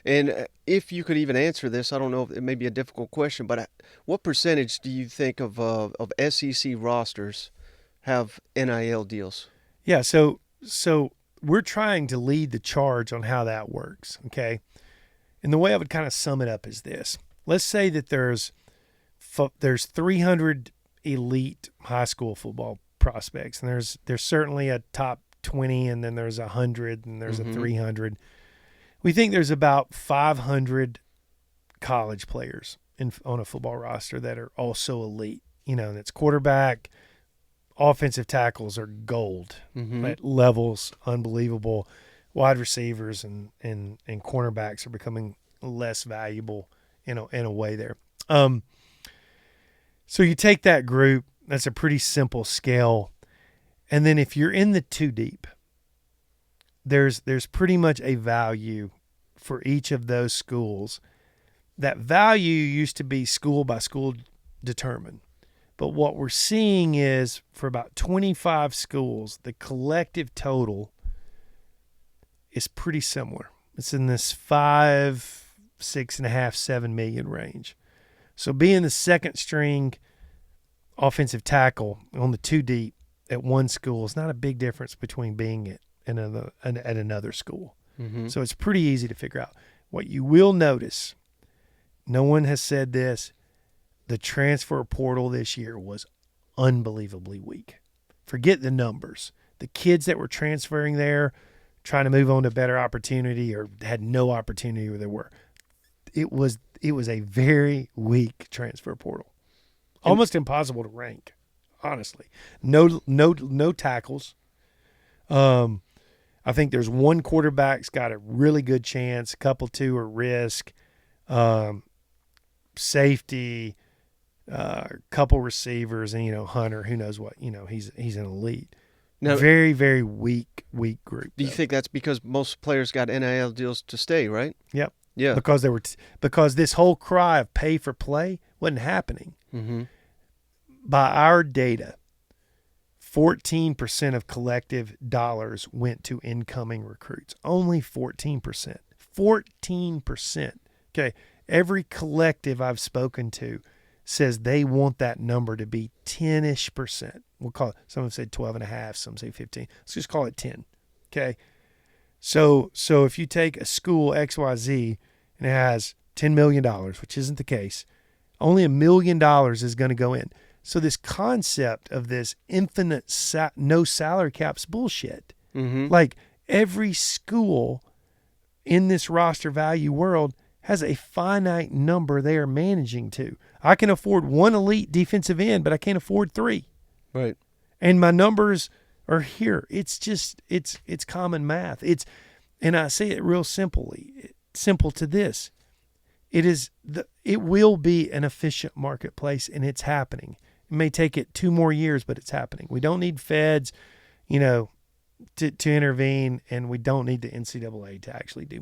And if you could even answer this, I don't know if it may be a difficult question, but what percentage do you think of SEC rosters have NIL deals? Yeah, so we're trying to lead the charge on how that works, okay? And the way I would kind of sum it up is this. Let's say that there's 300 elite high school football prospects, and there's certainly a top 20, and then there's 100, and there's a Mm-hmm. 300. We think there's about 500 college players on a football roster that are also elite. You know, that's quarterback, offensive tackles are gold Mm-hmm. at levels unbelievable. Wide receivers and cornerbacks are becoming less valuable in a way there. Um, so you take that group, that's a pretty simple scale. And then if you're in the two deep, there's pretty much a value for each of those schools. That value used to be school by school determined. But what we're seeing is for about 25 schools, the collective total is pretty similar. It's in this 5, 6.5, 7 million range. So being the second string offensive tackle on the two deep at one school is not a big difference between being at another school. Mm-hmm. So it's pretty easy to figure out. What you will notice, no one has said this, the transfer portal this year was unbelievably weak. Forget the numbers. The kids that were transferring there, trying to move on to better opportunity or had no opportunity where they were. It was a very weak transfer portal. And Almost impossible to rank, honestly. No tackles. I think there's one quarterback's got a really good chance. A couple two are risk. Um, Safety, couple receivers, and Hunter. Who knows what? He's an elite. now, Very very weak group do you though. think that's because most players got NIL deals to stay, right? Yep. Yeah. Because this whole cry of pay for play wasn't happening. Mm-hmm. By our data, 14% of collective dollars went to incoming recruits. Only 14%. 14%. Okay. Every collective I've spoken to says they want that number to be 10-ish percent. We'll call it, some have said 12 and a half, some say 15. Let's just call it 10. Okay. So if you take a school XYZ and it has $10 million, which isn't the case, only $1 million is going to go in. So this concept of this infinite no salary cap's bullshit. Mm-hmm. Like every school in this roster value world has a finite number they are managing to. I can afford one elite defensive end, but I can't afford three. Right. And my numbers are here. It's common math. And I say it real simple to this. It will be an efficient marketplace, and it's happening. It may take it 2 more years, but it's happening. We don't need feds, to intervene, and we don't need the NCAA to actually do